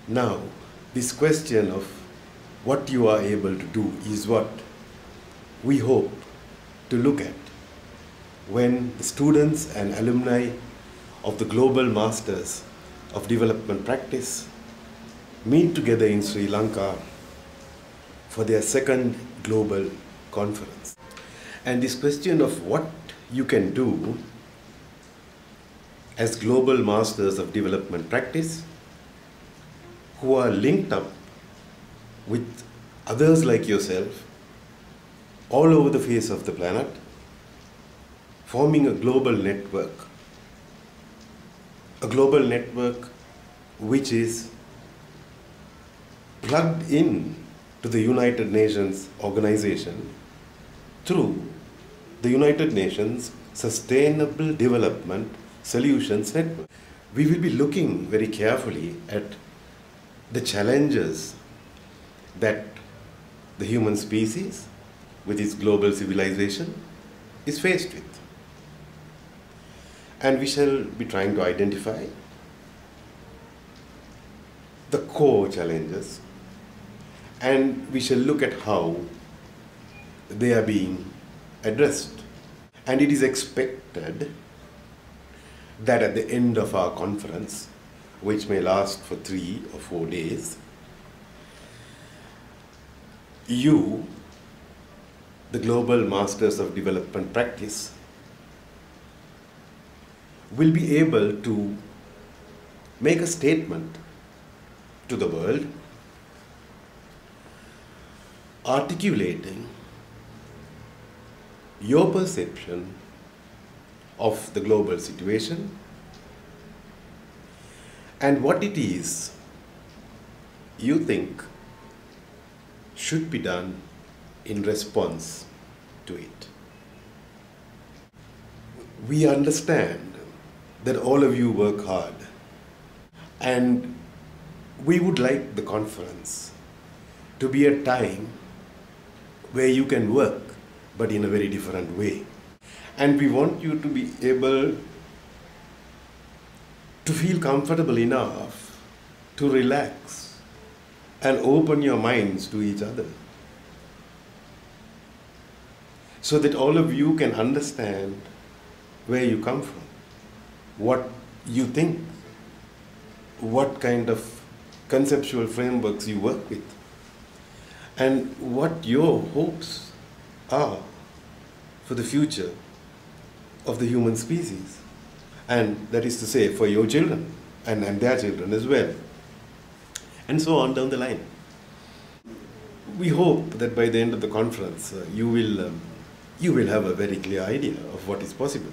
Now, this question of what you are able to do is what we hope to look at when the students and alumni of the Global Masters of Development Practice meet together in Sri Lanka for their second global conference. And this question of what you can do as Global Masters of Development Practice who are linked up with others like yourself all over the face of the planet, forming a global network which is plugged in to the United Nations organization through the United Nations Sustainable Development Solutions Network. We will be looking very carefully at the challenges that the human species with its global civilization is faced with. And we shall be trying to identify the core challenges, and we shall look at how they are being addressed. And it is expected that at the end of our conference, which may last for 3 or 4 days, you, the Global Masters of Development Practice, will be able to make a statement to the world articulating your perception of the global situation and what it is you think should be done in response to it. We understand that all of you work hard, and we would like the conference to be a time where you can work, but in a very different way. And we want you to be able to feel comfortable enough to relax and open your minds to each other, so that all of you can understand where you come from, what you think, what kind of conceptual frameworks you work with, and what your hopes are for the future of the human species, and that is to say for your children and their children as well, and so on down the line. We hope that by the end of the conference you will have a very clear idea of what is possible,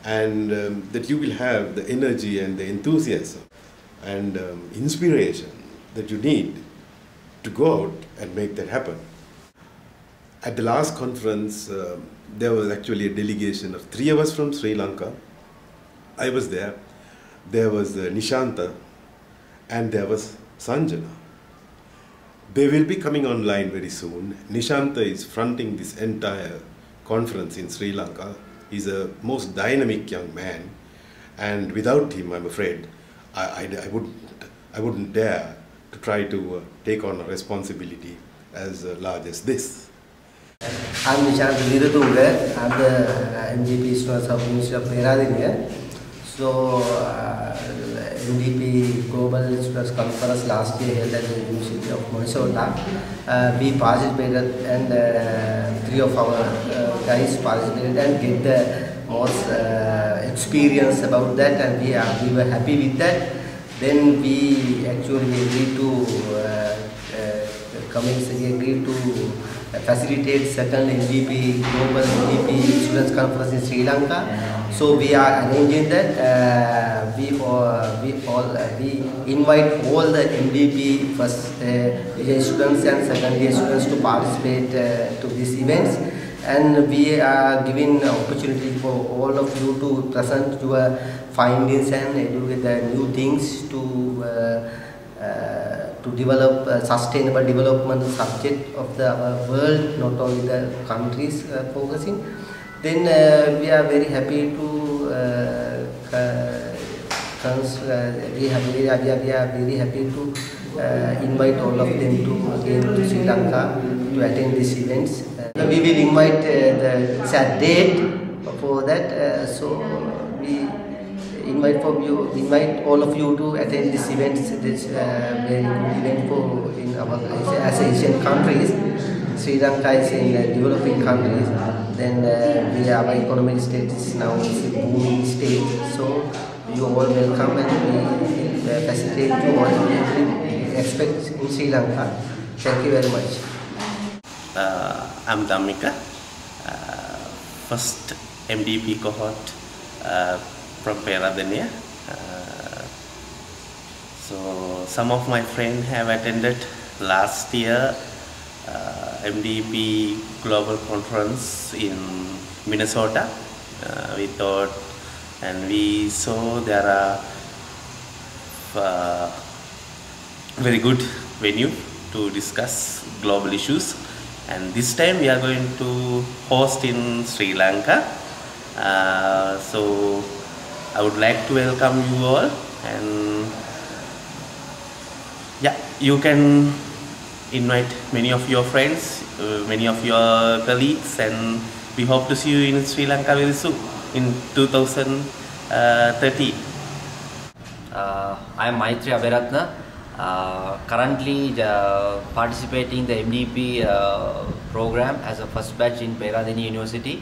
and that you will have the energy and the enthusiasm and inspiration that you need to go out and make that happen. At the last conference, there was actually a delegation of 3 of us from Sri Lanka. I was there. There was Nishanta, and there was Sanjana. They will be coming online very soon. Nishanta is fronting this entire conference in Sri Lanka. He's a most dynamic young man, and without him, I'm afraid, I wouldn't dare to try to take on a responsibility as large as this. I'm Nishanta Veeratunga. I'm the MDP student of Ministry of Peradeniya. So, MDP Global Students Conference last year held at the University of Minnesota. We participated, and 3 of our guys participated and get the most experience about that, and we were happy with that. Then we actually agreed to agreed to facilitate second MDP Global MDP Students Conference in Sri Lanka. So we are arranging that. We invite all the MDP first year students and second year students to participate to these events, and we are giving opportunity for all of you to present your findings and educate the new things to develop sustainable development subject of the world, not only the countries focusing. Then we are very happy to we are very happy to invite all of them to again to Sri Lanka to attend these events. We will invite the exact date for that. So we invite all of you to attend this event. This very good event for in our as Asian countries. Sri Lanka is in developing countries. Then our economic state is now a booming state. So you all welcome and we facilitate you all you expect in Sri Lanka. Thank you very much. I'm Dhammika, first MDP cohort from Peradeniya. So some of my friends have attended last year MDP Global Conference in Minnesota. We thought and we saw there are very good venue to discuss global issues, and this time we are going to host in Sri Lanka. So I would like to welcome you all, and yeah, you can invite many of your friends, many of your colleagues, and we hope to see you in Sri Lanka very soon in 2013. I am Maitri Abhiratna, currently participating in the MDP program as a first batch in Peradeniya University.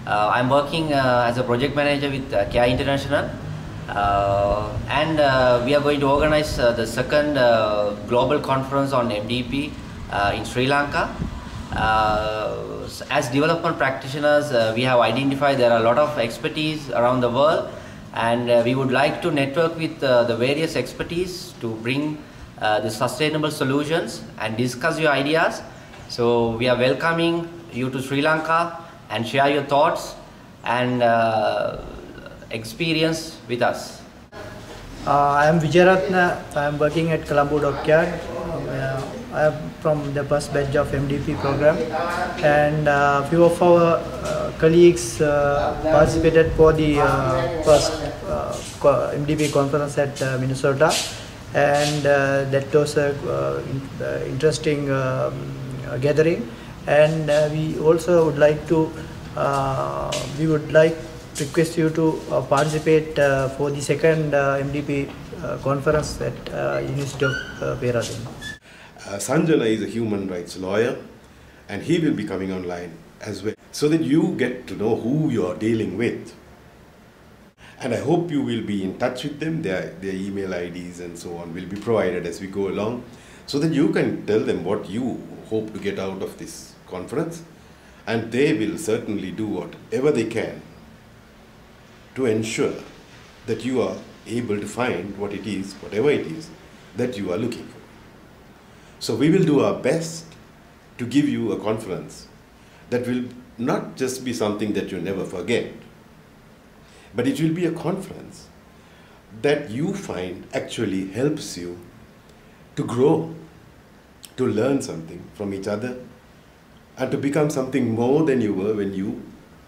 I am working as a project manager with CARE International, and we are going to organize the second global conference on MDP in Sri Lanka. As development practitioners, we have identified there are a lot of expertise around the world, and we would like to network with the various expertise to bring the sustainable solutions and discuss your ideas. So we are welcoming you to Sri Lanka and share your thoughts and experience with us. I am Vijayaratna. I am working at Colombo Dockyard. I am from the first batch of MDP program, and a few of our colleagues participated for the first MDP conference at Minnesota, and that was an interesting gathering. And we also would like to request you to participate for the second MDP conference at University of Peradeniya. Sanjana is a human rights lawyer, and he will be coming online as well, so that you get to know who you are dealing with. And I hope you will be in touch with them. Their email IDs and so on will be provided as we go along, so that you can tell them what you hope to get out of this conference, and they will certainly do whatever they can to ensure that you are able to find what it is, whatever it is that you are looking for. So we will do our best to give you a conference that will not just be something that you never forget, but it will be a conference that you find actually helps you to grow, to learn something from each other, and to become something more than you were when you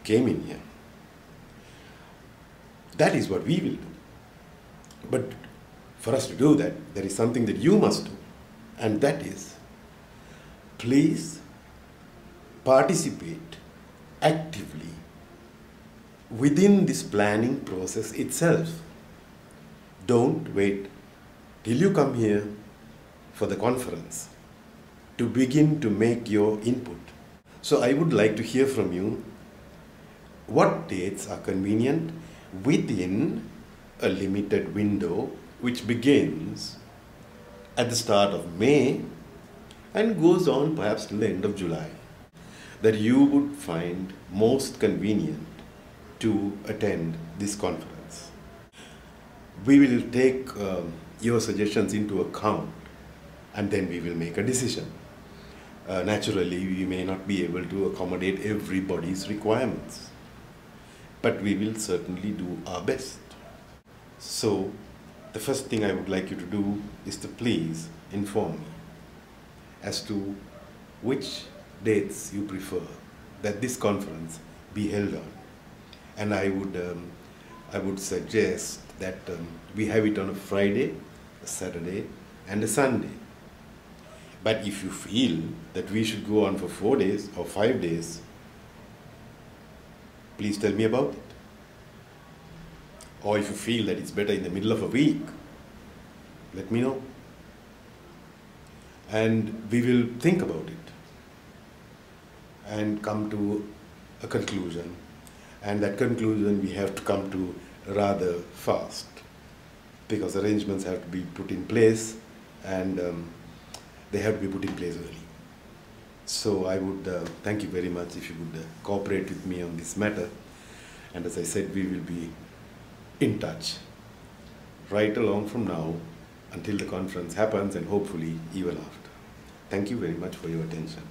came in here. That is what we will do. But for us to do that, there is something that you must do, and that is, please participate actively within this planning process itself. Don't wait till you come here for the conference to begin to make your input. So I would like to hear from you what dates are convenient within a limited window which begins at the start of May and goes on perhaps till the end of July, that you would find most convenient to attend this conference. We will take your suggestions into account, and then we will make a decision. Naturally, we may not be able to accommodate everybody's requirements, but we will certainly do our best. So, the first thing I would like you to do is to please inform me as to which dates you prefer that this conference be held on. And I would I would suggest that we have it on a Friday, a Saturday, and a Sunday. But if you feel that we should go on for 4 days or 5 days, please tell me about it. Or if you feel that it's better in the middle of a week, let me know. And we will think about it and come to a conclusion. And that conclusion we have to come to rather fast, because arrangements have to be put in place, and they have to be put in place early. So I would thank you very much if you would cooperate with me on this matter. And as I said, we will be in touch right along from now until the conference happens, and hopefully even after. Thank you very much for your attention.